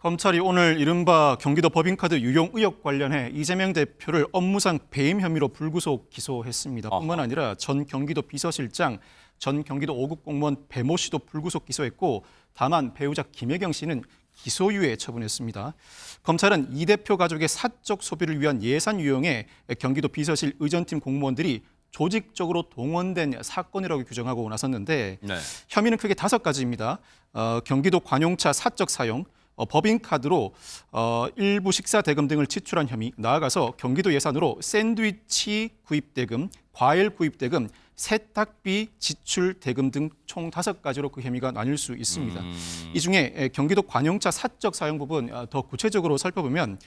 검찰이 오늘 이른바 경기도 법인카드 유용 의혹 관련해 이재명 대표를 업무상 배임 혐의로 불구속 기소했습니다. 뿐만 아니라 전 경기도 비서실장, 전 경기도 5급 공무원 배모 씨도 불구속 기소했고, 다만 배우자 김혜경 씨는 기소유예 처분했습니다. 검찰은 이 대표 가족의 사적 소비를 위한 예산 유용에 경기도 비서실 의전팀 공무원들이 조직적으로 동원된 사건이라고 규정하고 나섰는데, 혐의는 크게 5가지입니다. 경기도 관용차 사적 사용, 법인카드로 일부 식사 대금 등을 지출한 혐의, 나아가서 경기도 예산으로 샌드위치 구입 대금, 과일 구입 대금, 세탁비 지출 대금 등 총 5가지로 그 혐의가 나뉠 수 있습니다. 이 중에 경기도 관용차 사적 사용 부분 더 구체적으로 살펴보면,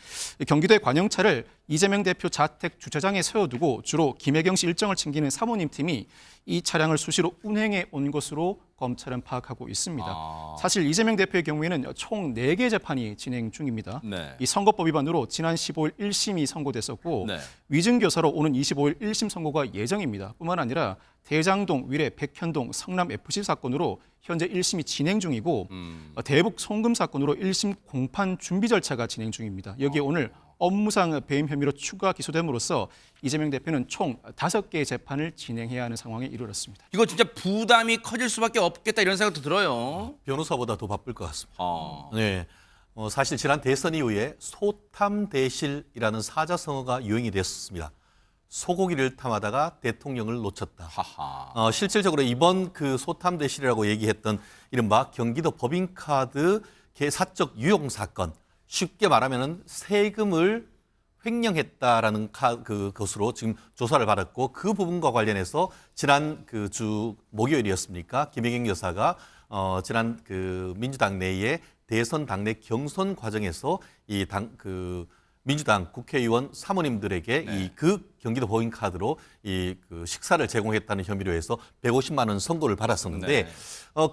경기도의 관용차를 이재명 대표 자택 주차장에 세워두고 주로 김혜경 씨 일정을 챙기는 사모님 팀이 이 차량을 수시로 운행해 온 것으로 검찰은 파악하고 있습니다. 사실 이재명 대표의 경우에는 총 4개 재판이 진행 중입니다. 이 선거법 위반으로 지난 15일 1심이 선고됐었고, 위증교사로 오는 25일 1심 선고가 예정입니다. 뿐만 아니라 대장동, 위례, 백현동, 성남 FC 사건으로 현재 1심이 진행 중이고, 대북 송금 사건으로 1심 공판 준비 절차가 진행 중입니다. 여기에 오늘 업무상 배임 혐의로 추가 기소됨으로써 이재명 대표는 총 5개의 재판을 진행해야 하는 상황에 이르렀습니다. 이거 진짜 부담이 커질 수밖에 없겠다 이런 생각도 들어요. 변호사보다 더 바쁠 것 같습니다. 네, 사실 지난 대선 이후에 소탐대실이라는 사자성어가 유행이 됐었습니다. 소고기를 탐하다가 대통령을 놓쳤다. 실질적으로 이번 그 소탐대실이라고 얘기했던 이른바 경기도 법인카드 사적 유용 사건, 쉽게 말하면은 세금을 횡령했다라는 것으로 지금 조사를 받았고, 그 부분과 관련해서 지난 그 주 목요일이었습니까? 김혜경 여사가 지난 그 민주당 내의 대선 당내 경선 과정에서 이 민주당 국회의원 사모님들에게 이 그 경기도 법인카드로 이 그 식사를 제공했다는 혐의로 해서 150만 원 선고를 받았었는데,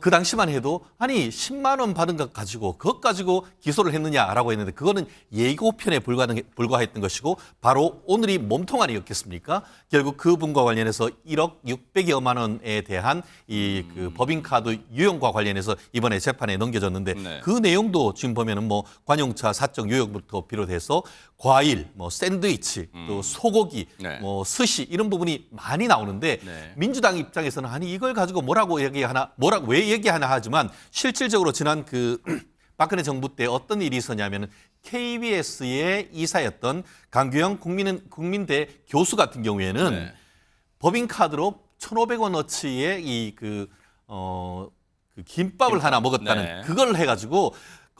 그 당시만 해도 아니 10만 원 받은 것 가지고 그것 가지고 기소를 했느냐라고 했는데, 그거는 예고편에 불과했던 것이고, 바로 오늘이 몸통아리였겠습니까? 결국 그분과 관련해서 1억 600여만 원에 대한 이 그 법인카드 유용과 관련해서 이번에 재판에 넘겨졌는데, 그 내용도 지금 보면은 뭐 관용차 사적 유용부터 비롯해서 과일, 뭐 샌드위치, 또 소고기, 뭐 스시 이런 부분이 많이 나오는데, 민주당 입장에서는 아니 이걸 가지고 왜 얘기하나 하지만, 실질적으로 지난 그 박근혜 정부 때 어떤 일이 있었냐면은 KBS의 이사였던 강규영 국민대 교수 같은 경우에는 법인카드로 1,500원어치의 그 김밥을 하나 먹었다는 그걸 해가지고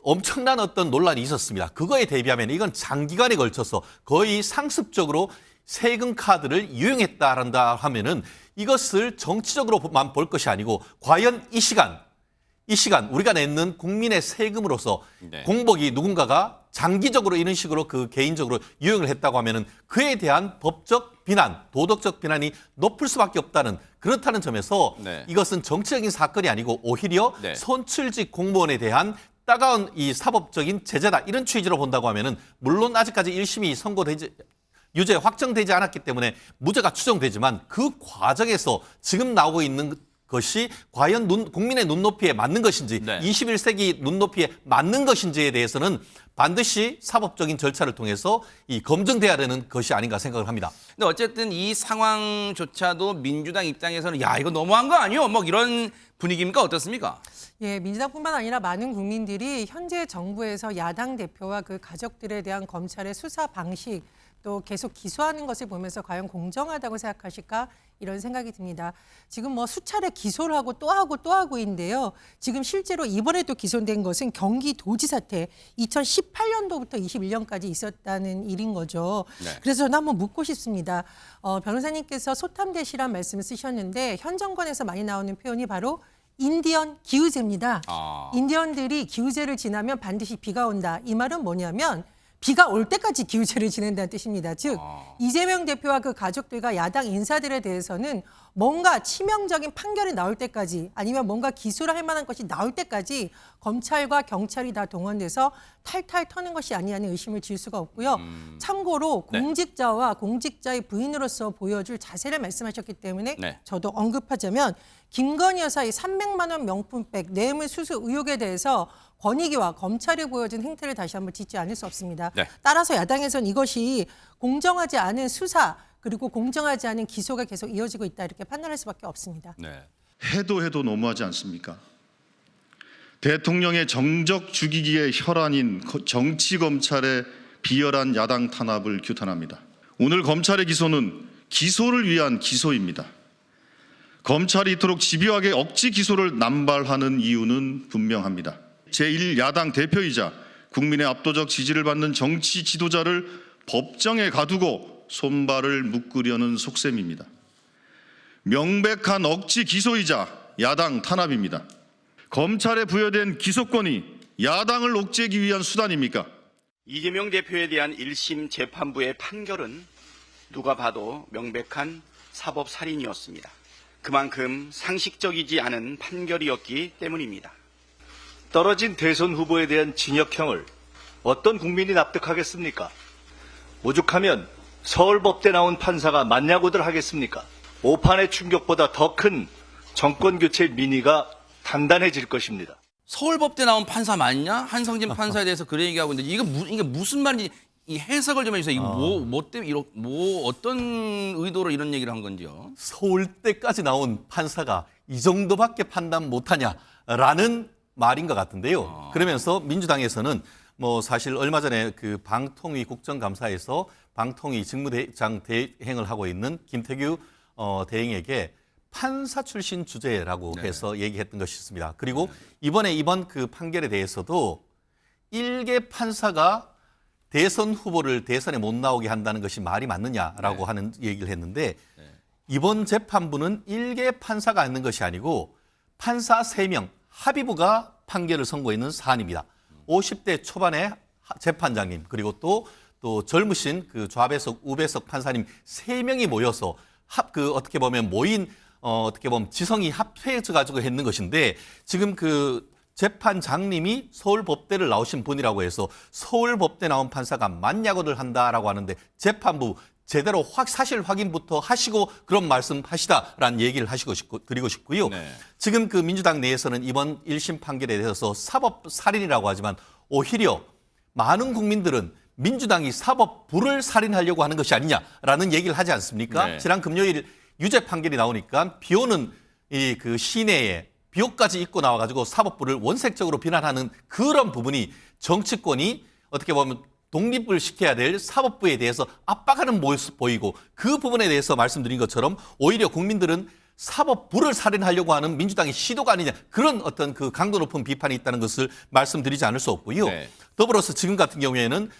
엄청난 어떤 논란이 있었습니다. 그거에 대비하면 이건 장기간에 걸쳐서 거의 상습적으로 세금 카드를 유용했다란다 하면은, 이것을 정치적으로만 볼 것이 아니고, 과연 이 시간 우리가 내는 국민의 세금으로서 공복이 누군가가 장기적으로 이런 식으로 그 개인적으로 유용을 했다고 하면은 그에 대한 법적 비난, 도덕적 비난이 높을 수밖에 없다는, 그렇다는 점에서 이것은 정치적인 사건이 아니고 오히려 선출직 공무원에 대한 따가운 이 사법적인 제재다, 이런 취지로 본다고 하면은, 물론 아직까지 1심이 유죄 확정되지 않았기 때문에 무죄가 추정되지만, 그 과정에서 지금 나오고 있는 것이 과연 국민의 눈높이에 맞는 것인지, 21세기 눈높이에 맞는 것인지에 대해서는 반드시 사법적인 절차를 통해서 이 검증돼야 되는 것이 아닌가 생각을 합니다. 근데 어쨌든 이 상황조차도 민주당 입장에서는 야 이거 너무한 거 아니요? 뭐 이런 분위기입니까? 어떻습니까? 예, 민주당뿐만 아니라 많은 국민들이 현재 정부에서 야당 대표와 그 가족들에 대한 검찰의 수사 방식, 또 계속 기소하는 것을 보면서 과연 공정하다고 생각하실까, 이런 생각이 듭니다. 지금 뭐 수차례 기소를 하고 또 하고 있는데요. 지금 실제로 이번에 또 기소된 것은 경기도지사 때 2018년도부터 21년까지 있었다는 일인 거죠. 그래서 저는 한번 묻고 싶습니다. 변호사님께서 소탐대실이란 말씀을 쓰셨는데, 현 정권에서 많이 나오는 표현이 바로 인디언 기우제입니다. 인디언들이 기우제를 지나면 반드시 비가 온다. 이 말은 뭐냐면 비가 올 때까지 기우제를 지낸다는 뜻입니다. 즉 이재명 대표와 그 가족들과 야당 인사들에 대해서는 뭔가 치명적인 판결이 나올 때까지 아니면 뭔가 기소를 할 만한 것이 나올 때까지 검찰과 경찰이 다 동원돼서 탈탈 터는 것이 아니냐는 의심을 지을 수가 없고요. 참고로 네. 공직자와 공직자의 부인으로서 보여줄 자세를 말씀하셨기 때문에 네. 저도 언급하자면 김건희 여사의 300만 원 명품백 뇌물 수수 의혹에 대해서 권익위와 검찰이 보여준 행태를 다시 한번 짚지 않을 수 없습니다. 네. 따라서 야당에서는 이것이 공정하지 않은 수사 그리고 공정하지 않은 기소가 계속 이어지고 있다 이렇게 판단할 수밖에 없습니다. 네. 해도 너무하지 않습니까? 대통령의 정적 죽이기의 혈안인 정치검찰의 비열한 야당 탄압을 규탄합니다. 오늘 검찰의 기소는 기소를 위한 기소입니다. 검찰이 이토록 집요하게 억지 기소를 남발하는 이유는 분명합니다. 제1야당 대표이자 국민의 압도적 지지를 받는 정치 지도자를 법정에 가두고 손발을 묶으려는 속셈입니다. 명백한 억지 기소이자 야당 탄압입니다. 검찰에 부여된 기소권이 야당을 옥죄기 위한 수단입니까? 이재명 대표에 대한 1심 재판부의 판결은 누가 봐도 명백한 사법살인이었습니다. 그만큼 상식적이지 않은 판결이었기 때문입니다. 떨어진 대선 후보에 대한 징역형을 어떤 국민이 납득하겠습니까? 오죽하면 서울법대 나온 판사가 맞냐고들 하겠습니까? 오판의 충격보다 더 큰 정권교체 민의가 단단해질 것입니다. 서울법대 나온 판사 맞냐? 한성진 판사에 대해서 그런 얘기하고 있는데 이게 무슨 말인지 이 해석을 좀 해주세요. 이거 뭐 때문에 어떤 의도로 이런 얘기를 한 건지요? 서울대까지 나온 판사가 이 정도밖에 판단 못하냐라는 말인 것 같은데요. 그러면서 민주당에서는 뭐 사실 얼마 전에 그 방통위 국정감사에서 방통위 직무대장 대행을 하고 있는 김태규 대행에게 판사 출신 주제라고 해서 얘기했던 것이 있습니다. 그리고 이번 그 판결에 대해서도 일개 판사가 대선 후보를 대선에 못 나오게 한다는 것이 말이 맞느냐라고 하는 얘기를 했는데 이번 재판부는 일개 판사가 있는 것이 아니고 판사 3명 합의부가 판결을 선고했는 사안입니다. 50대 초반의 재판장님 그리고 또 젊으신 그 좌배석, 우배석 판사님 3명이 모여서 어떻게 보면 어떻게 보면 지성이 합해져 가지고 했는 것인데 지금 그 재판장님이 서울법대를 나오신 분이라고 해서 서울법대 나온 판사가 맞냐고들 한다라고 하는데 재판부 제대로 사실 확인부터 하시고 그런 말씀하시다라는 얘기를 드리고 싶고요. 네. 지금 그 민주당 내에서는 이번 1심 판결에 대해서 사법살인이라고 하지만 오히려 많은 국민들은 민주당이 사법부를 살인하려고 하는 것이 아니냐라는 얘기를 하지 않습니까? 네. 지난 금요일 유죄 판결이 나오니까 비 오는 그 시내에 비옷까지 입고 나와가지고 사법부를 원색적으로 비난하는 그런 부분이 정치권이 어떻게 보면 독립을 시켜야 될 사법부에 대해서 압박하는 모습 보이고 그 부분에 대해서 말씀드린 것처럼 오히려 국민들은 사법부를 살인하려고 하는 민주당의 시도가 아니냐 그런 어떤 그 강도 높은 비판이 있다는 것을 말씀드리지 않을 수 없고요. 네. 더불어서 지금 같은 경우에는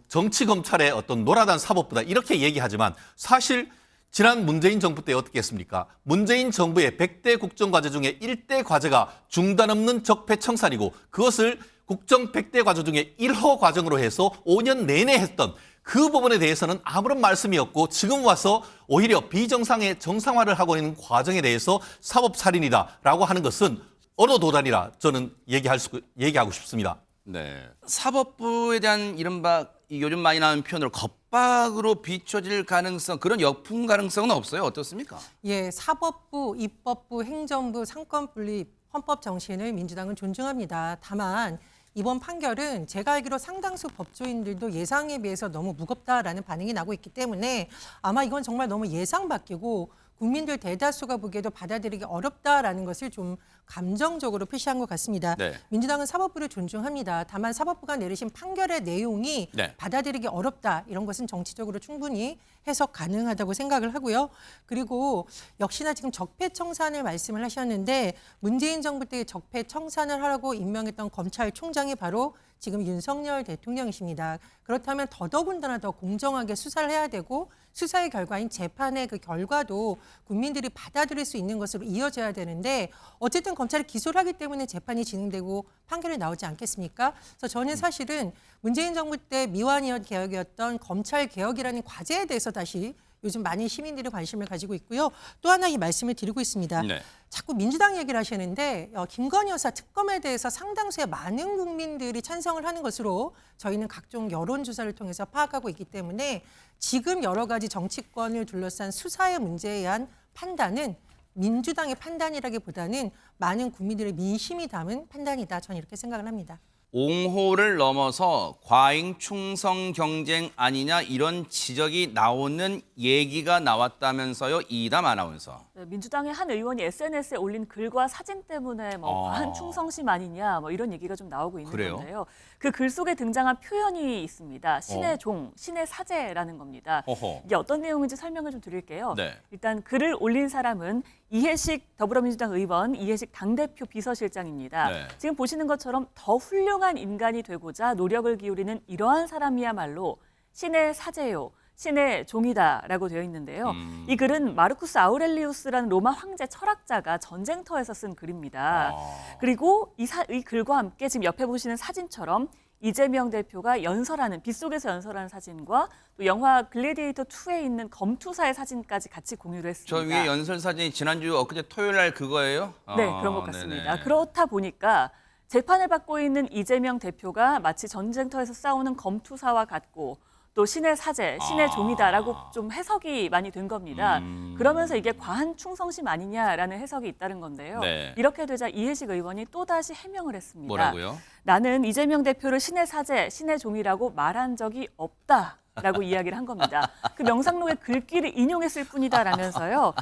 정치검찰의 어떤 노라단 사법부다 이렇게 얘기하지만 사실 지난 문재인 정부 때 어떻게 했습니까? 문재인 정부의 100대 국정과제 중에 1대 과제가 중단 없는 적폐청산이고 그것을 국정 100대 과제 중에 1호 과정으로 해서 5년 내내 했던 그 부분에 대해서는 아무런 말씀이 없고 지금 와서 오히려 비정상의 정상화를 하고 있는 과정에 대해서 사법살인이다라고 하는 것은 어느 도단이라 저는 얘기하고 싶습니다. 네. 사법부에 대한 이른바 요즘 많이 나오는 표현으로 겁박으로 비춰질 가능성, 그런 역풍 가능성은 없어요. 어떻습니까? 예, 사법부, 입법부, 행정부, 상권 분립, 헌법 정신을 민주당은 존중합니다. 다만 이번 판결은 제가 알기로 상당수 법조인들도 예상에 비해서 너무 무겁다라는 반응이 나고 있기 때문에 아마 이건 정말 너무 예상 밖이고 국민들 대다수가 보기에도 받아들이기 어렵다라는 것을 좀 감정적으로 표시한 것 같습니다. 네. 민주당은 사법부를 존중합니다. 다만 사법부가 내리신 판결의 내용이 네. 받아들이기 어렵다 이런 것은 정치적으로 충분히 해석 가능하다고 생각을 하고요. 그리고 역시나 지금 적폐청산을 말씀을 하셨는데 문재인 정부 때 적폐청산을 하라고 임명했던 검찰총장이 바로 지금 윤석열 대통령이십니다. 그렇다면 더더군다나 더 공정하게 수사를 해야 되고 수사의 결과인 재판의 그 결과도 국민들이 받아들일 수 있는 것으로 이어져야 되는데 어쨌든 검찰이 기소를 하기 때문에 재판이 진행되고 판결이 나오지 않겠습니까? 그래서 저는 사실은 문재인 정부 때 미완이었 개혁이었던 검찰 개혁이라는 과제에 대해서 다시 요즘 많은 시민들이 관심을 가지고 있고요. 또 하나 이 말씀을 드리고 있습니다. 네. 자꾸 민주당 얘기를 하시는데 김건희 여사 특검에 대해서 상당수의 많은 국민들이 찬성을 하는 것으로 저희는 각종 여론조사를 통해서 파악하고 있기 때문에 지금 여러 가지 정치권을 둘러싼 수사의 문제에 대한 판단은 민주당의 판단이라기보다는 많은 국민들의 민심이 담은 판단이다. 저는 이렇게 생각을 합니다. 옹호를 넘어서 과잉 충성 경쟁 아니냐 이런 지적이 나오는 얘기가 나왔다면서요, 이담 아나운서. 네, 민주당의 한 의원이 SNS에 올린 글과 사진 때문에 과한 충성심 아니냐 이런 얘기가 좀 나오고 있는 그래요? 건데요. 그 글 속에 등장한 표현이 있습니다. 신의 종, 신의 사제라는 겁니다. 어허. 이게 어떤 내용인지 설명을 좀 드릴게요. 네. 일단 글을 올린 사람은 이해식 더불어민주당 의원, 이해식 당대표 비서실장입니다. 네. 지금 보시는 것처럼 더 훌륭한 인간이 되고자 노력을 기울이는 이러한 사람이야말로 신의 사제요, 신의 종이다라고 되어 있는데요. 이 글은 마르쿠스 아우렐리우스라는 로마 황제 철학자가 전쟁터에서 쓴 글입니다. 그리고 이 글과 함께 지금 옆에 보시는 사진처럼 이재명 대표가 연설하는 빗속에서 연설하는 사진과 또 영화 글래디에이터 2에 있는 검투사의 사진까지 같이 공유를 했습니다. 저 위에 연설 사진이 지난주 엊그제 토요일 날 그거예요? 네, 그런 것 같습니다. 네네. 그렇다 보니까 재판을 받고 있는 이재명 대표가 마치 전쟁터에서 싸우는 검투사와 같고 또 신의 사제, 신의 종이다라고 좀 해석이 많이 된 겁니다. 그러면서 이게 과한 충성심 아니냐라는 해석이 있다는 건데요. 네. 이렇게 되자 이해식 의원이 또다시 해명을 했습니다. 뭐라고요? 나는 이재명 대표를 신의 사제, 신의 종이라고 말한 적이 없다라고 이야기를 한 겁니다. 그 명상록의 글귀를 인용했을 뿐이다라면서요.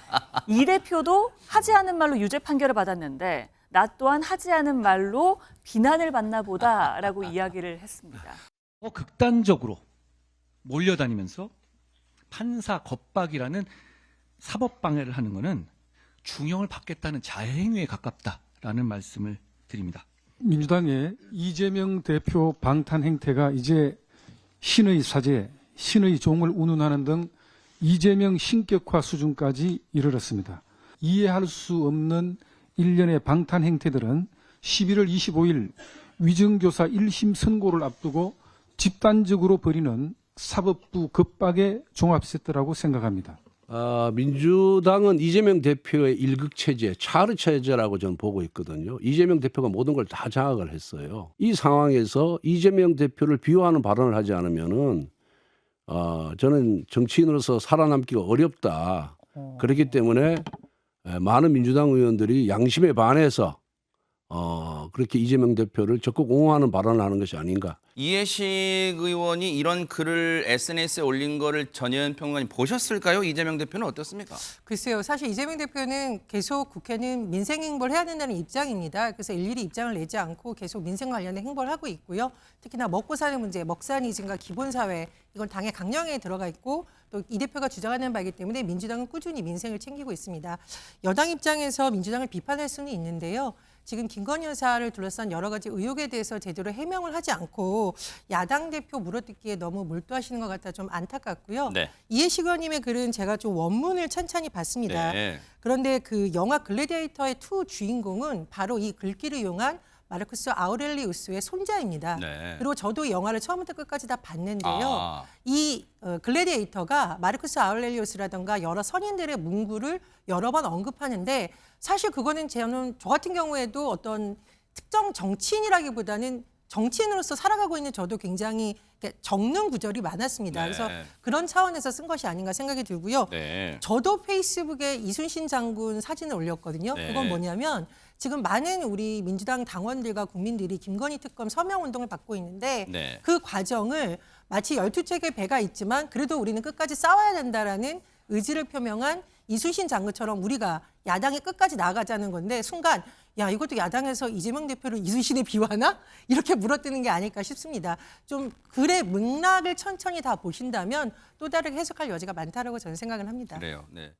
이 대표도 하지 않은 말로 유죄 판결을 받았는데 나 또한 하지 않은 말로 비난을 받나 보다라고 이야기를 했습니다. 극단적으로 몰려다니면서 판사 겁박이라는 사법 방해를 하는 것은 중형을 받겠다는 자해행위에 가깝다라는 말씀을 드립니다. 민주당의 이재명 대표 방탄 행태가 이제 신의 사제, 신의 종을 운운하는 등 이재명 신격화 수준까지 이르렀습니다. 이해할 수 없는 일련의 방탄 행태들은 11월 25일 위정교사 1심 선고를 앞두고 집단적으로 벌이는 사법부 급박의 종합세트라고 생각합니다. 민주당은 이재명 대표의 일극체제, 차르체제라고 저는 보고 있거든요. 이재명 대표가 모든 걸 다 장악을 했어요. 이 상황에서 이재명 대표를 비호하는 발언을 하지 않으면은 저는 정치인으로서 살아남기가 어렵다. 그렇기 때문에 많은 민주당 의원들이 양심에 반해서 그렇게 이재명 대표를 적극 옹호하는 발언을 하는 것이 아닌가. 이해식 의원이 이런 글을 SNS에 올린 거를 전혜연 평론가님 보셨을까요? 이재명 대표는 어떻습니까? 글쎄요. 사실 이재명 대표는 계속 국회는 민생 행보를 해야 된다는 입장입니다. 그래서 일일이 입장을 내지 않고 계속 민생 관련된 행보를 하고 있고요. 특히나 먹고 사는 문제, 먹사니즘과 기본사회 이건 당의 강령에 들어가 있고 또 이 대표가 주장하는 바이기 때문에 민주당은 꾸준히 민생을 챙기고 있습니다. 여당 입장에서 민주당을 비판할 수는 있는데요. 지금 김건희 여사를 둘러싼 여러 가지 의혹에 대해서 제대로 해명을 하지 않고 야당 대표 물어뜯기에 너무 몰두하시는 것 같아 좀 안타깝고요. 네. 이해식 의원님의 글은 제가 좀 원문을 찬찬히 봤습니다. 네. 그런데 그 영화 글래디에이터의 2 주인공은 바로 이 글귀를 이용한 마르쿠스 아우렐리우스의 손자입니다. 네. 그리고 저도 이 영화를 처음부터 끝까지 다 봤는데요. 이 글래디에이터가 마르쿠스 아우렐리우스라든가 여러 선인들의 문구를 여러 번 언급하는데 사실 그거는 저 같은 경우에도 어떤 특정 정치인이라기보다는 정치인으로서 살아가고 있는 저도 굉장히 적는 구절이 많았습니다. 네. 그래서 그런 차원에서 쓴 것이 아닌가 생각이 들고요. 네. 저도 페이스북에 이순신 장군 사진을 올렸거든요. 네. 그건 뭐냐면 지금 많은 우리 민주당 당원들과 국민들이 김건희 특검 서명 운동을 받고 있는데 네. 그 과정을 마치 12척의 배가 있지만 그래도 우리는 끝까지 싸워야 된다라는 의지를 표명한 이순신 장군처럼 우리가 야당이 끝까지 나가자는 건데 순간 야 이것도 야당에서 이재명 대표를 이순신에 비유하나? 이렇게 물어뜯는 게 아닐까 싶습니다. 좀 글의 맥락을 천천히 다 보신다면 또 다르게 해석할 여지가 많다라고 저는 생각을 합니다. 그래요. 네.